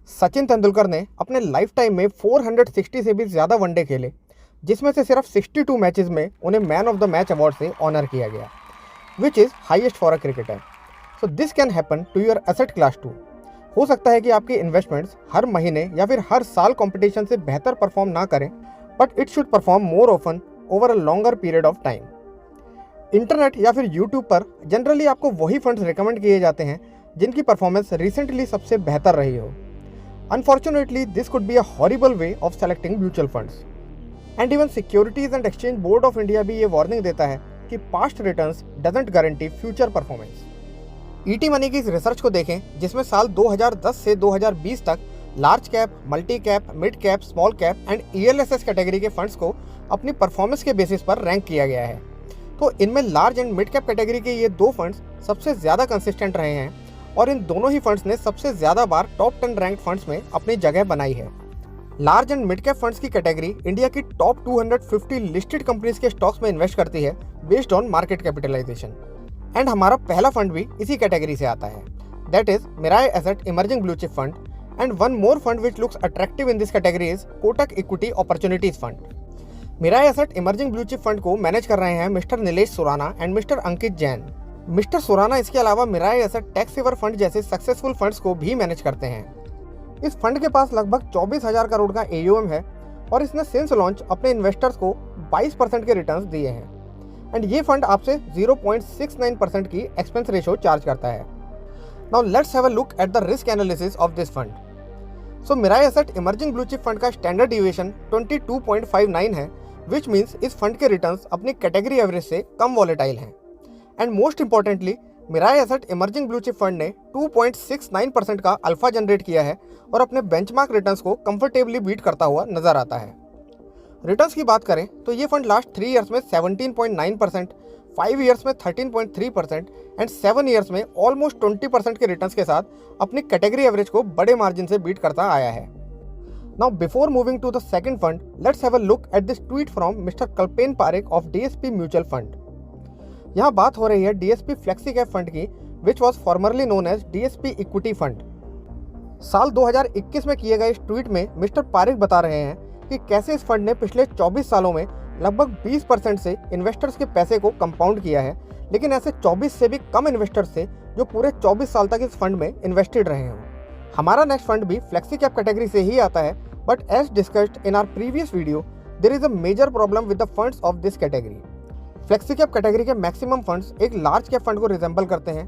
सचिन तेंदुलकर ने अपने life time में 460 से भी ज़्यादा वनडे खेले, जिसमें से सिर्फ 62 मैचेस में उन्हें man of the match award से ऑनर किया गया, which is highest for a cricketer. So this can happen to your asset class too. हो सकता है कि आपकी इन्वेस्टमेंट्स हर महीने या फिर हर साल कंपटीशन से बेहतर परफॉर्म ना करें, but it should perform more often over a longer period of time. Internet या फिर यूट्यूब पर जनरली आपको वही फंड्स रिकमेंड किए जाते हैं जिनकी परफॉर्मेंस रिसेंटली सबसे बेहतर रही हो। Unfortunately, this could be a horrible way of selecting mutual funds. And even Securities and Exchange Board of India भी ये वार्निंग देता है कि past returns doesn't guarantee future performance. ET Money की इस रिसर्च को देखें, जिसमें साल 2010 से 2020 तक large cap, multi cap, mid cap, small cap and ELSS category के फंड्स को अपनी परफॉर्मेंस के बेसिस पर रैंक किया गया है। तो इनमें large and mid cap category के ये दो फंड्स सबसे ज़्यादा कंसिस्टेंट रहे हैं और इन दोनों ही फंड्स ने सबसे ज़्यादा बार टॉप 10 रैंक फंड्स में अपनी जगह बनाई है। Large and mid cap funds की कैटेगरी इंडिया की टॉप 250 लिस्टेड कंपनीज के स्टॉक्स में इन्वेस्ट करती है based on market capitalization. And हमारा पहला फंड भी इसी कैटेगरी से आता है, that is Mirae Asset emerging blue chip fund. And one more fund which looks attractive in this category is Kotak equity opportunities fund. Mirae Asset emerging blue chip fund को manage कर रहे हैं mister Nilesh Surana and mister Ankit Jain. Mister Surana इसके अलावा मिराय asset tax saver fund जैसे successful funds को भी manage करते हैं। इस फंड के पास लगभग 24,000 करोड़ का AUM है और इसने सिंस लॉन्च अपने इन्वेस्टर्स को 22% के रिटर्न्स दिए हैं। एंड ये फंड आपसे 0.69% की एक्सपेंस रेशो चार्ज करता है। Now let's have a look at the risk analysis of this fund. So Mirae Asset emerging blue chip fund का स्टैंडर्ड डिविएशन 22.59 है, विच मीन्स इस फंड के रिटर्न्स अपनी कैटेगरी एवरेज से कम वॉलेटाइल हैं। And most importantly Mirae Asset emerging blue chip fund ने 2.69% का अल्फा जनरेट किया है और अपने बेंचमार्क रिटर्न्स को कंफर्टेबली बीट करता हुआ नजर आता है। रिटर्न्स की बात करें तो ये फंड लास्ट 3 ईयर्स में 17.9%, 5 ईयर्स में 13.3% एंड 7 ईयर्स में ऑलमोस्ट 20% के रिटर्न्स के साथ अपनी कैटेगरी एवरेज को बड़े मार्जिन से बीट करता आया है। Now before moving to the second fund, let's have a look at this tweet from mister Kalpen Parekh of DSP mutual fund. यहाँ बात हो रही है DSP फ्लेक्सी कैप फंड की, which was formerly known as DSP equity fund. साल 2021 में किए गए इस ट्वीट में मिस्टर पारेख बता रहे हैं कि कैसे इस फंड ने पिछले 24 सालों में लगभग 20% से इन्वेस्टर्स के पैसे को कंपाउंड किया है, लेकिन ऐसे 24 से भी कम इन्वेस्टर्स थे जो पूरे 24 साल तक इस फंड में इन्वेस्टेड रहे हों। हमारा नेक्स्ट फंड भी फ्लेक्सी कैप कैटेगरी से ही आता है, but as discussed in our previous video there is a major problem with the funds of this category. Flexi cap category के मैक्सिमम फंड्स एक लार्ज कैप फंड को resemble करते हैं।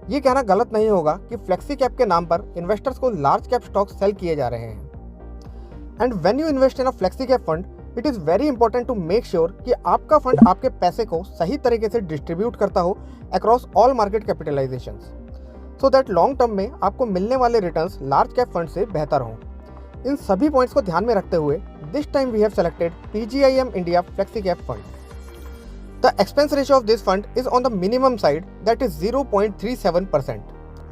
ये कहना गलत नहीं होगा कि फ्लेक्सी कैप के नाम पर इन्वेस्टर्स को लार्ज कैप स्टॉक सेल किए जा रहे हैं। And when you invest in a flexi cap fund, it is very important to make sure कि आपका फंड आपके पैसे को सही तरीके से डिस्ट्रीब्यूट करता हो across all market capitalisation, so that long term में आपको मिलने वाले रिटर्न्स लार्ज कैप फंड से बेहतर हों। इन सभी पॉइंट्स को ध्यान में रखते हुए this time we have selected PGIM India flexi cap fund. The expense ratio of this fund is on the minimum side, that is 0.37%.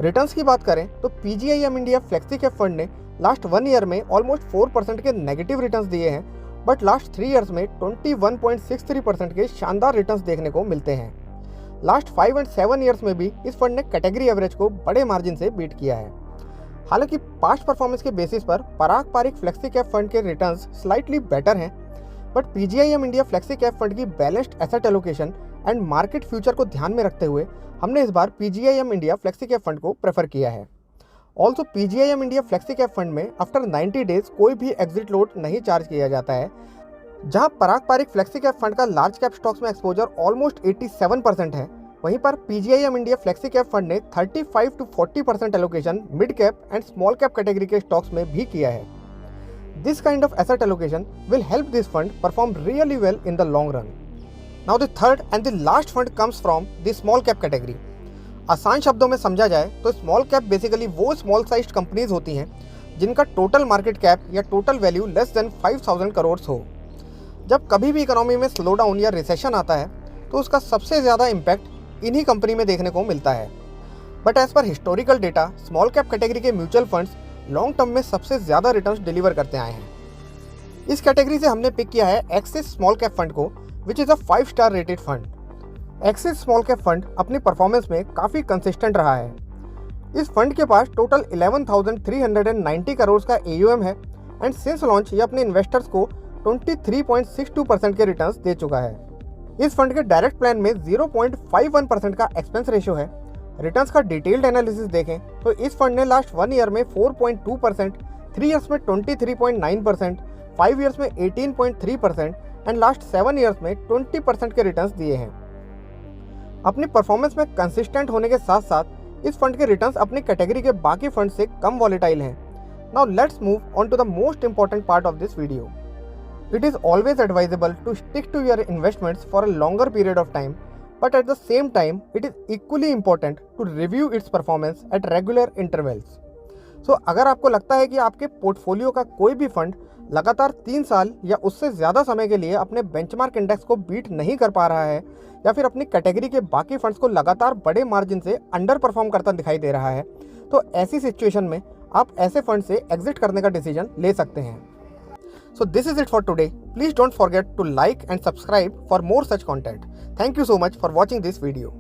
Returns की बात करें तो PGIM India flexi cap fund ने लास्ट 1 ईयर में almost 4% के negative returns दिए हैं, but last 3 years में 21.63% के शानदार रिटर्न्स देखने को मिलते हैं। लास्ट 5 एंड 7 ईयर्स में भी इस फंड ने कैटेगरी एवरेज को बड़े मार्जिन से बीट किया है। हालांकि पास्ट परफॉर्मेंस के बेसिस पर Parag Parikh flexi cap fund के रिटर्न्स स्लाइटली बेटर हैं, but PGIM India flexi cap fund की balanced asset allocation and market future को ध्यान में रखते हुए हमने इस बार PGIM India flexi cap fund को प्रेफर किया है। Also PGIM India flexi cap fund में आफ्टर 90 डेज कोई भी एग्जिट लोड नहीं चार्ज किया जाता है। जहां पराग पारिख फ्लेक्सी कैप फंड का लार्ज कैप स्टॉक्स में एक्सपोजर ऑलमोस्ट 87% है, वहीं पर PGIM India flexi cap fund ने 35 to 40% allocation mid cap and small cap category के स्टॉक्स में भी किया है। This kind of asset allocation will help this fund perform really well in the long run. Now the third and the last fund comes from the small cap category. आसान शब्दों में समझा जाए तो स्मॉल कैप बेसिकली वो small sized companies होती हैं जिनका टोटल मार्केट कैप या total value less than 5,000 crore हो। जब कभी भी इकोनॉमी में स्लो डाउन या रिसेशन आता है तो उसका सबसे ज़्यादा इम्पैक्ट इन्हीं कंपनी में देखने को मिलता है। But as per historical data, small cap category के म्यूचुअल फंड्स लॉन्ग टर्म में सबसे ज़्यादा रिटर्न्स डिलीवर करते आए हैं। इस कैटेगरी से हमने पिक किया है एक्सिस स्मॉल कैप फंड को, which is a 5 star rated fund. Axis small cap fund अपनी परफॉर्मेंस में काफ़ी कंसिस्टेंट रहा है। इस फंड के पास टोटल 11,390 करोड़ का AUM है एंड सिंस लॉन्च ये अपने इन्वेस्टर्स को 23.62% के रिटर्न्स दे चुका है। इस फंड के डायरेक्ट प्लान में 0.51% का एक्सपेंस रेशियो है। रिटर्न्स का डिटेल्ड एनालिसिस देखें तो इस फंड ने लास्ट 1 ईयर में 4.2%, 3 ईयर्स में 23.9%, 5 ईयर्स में 18.3% एंड लास्ट 7 ईयर्स में 20% के रिटर्न्स दिए हैं। अपनी परफॉर्मेंस में कंसिस्टेंट होने के साथ साथ इस फंड के रिटर्न्स अपनी कैटेगरी के बाकी फंड से कम वॉलेटाइल हैं। Now let's move on to the most important part of this video. It is always advisable to stick to your investments for a longer period of time, but at the same time, it is equally important to review its performance at regular intervals. So, अगर आपको लगता है कि आपके portfolio का कोई भी fund लगातार 3 साल या उससे ज़्यादा समय के लिए अपने बेंचमार्क इंडेक्स को बीट नहीं कर पा रहा है या फिर अपनी कैटेगरी के बाकी फंड्स को लगातार बड़े मार्जिन से अंडर परफॉर्म करता दिखाई दे रहा है, तो ऐसी सिचुएशन में आप ऐसे फंड से एग्जिट करने का डिसीजन ले सकते हैं। So this is it for today. Please don't forget to like and subscribe for more such content. Thank you so much for watching this video.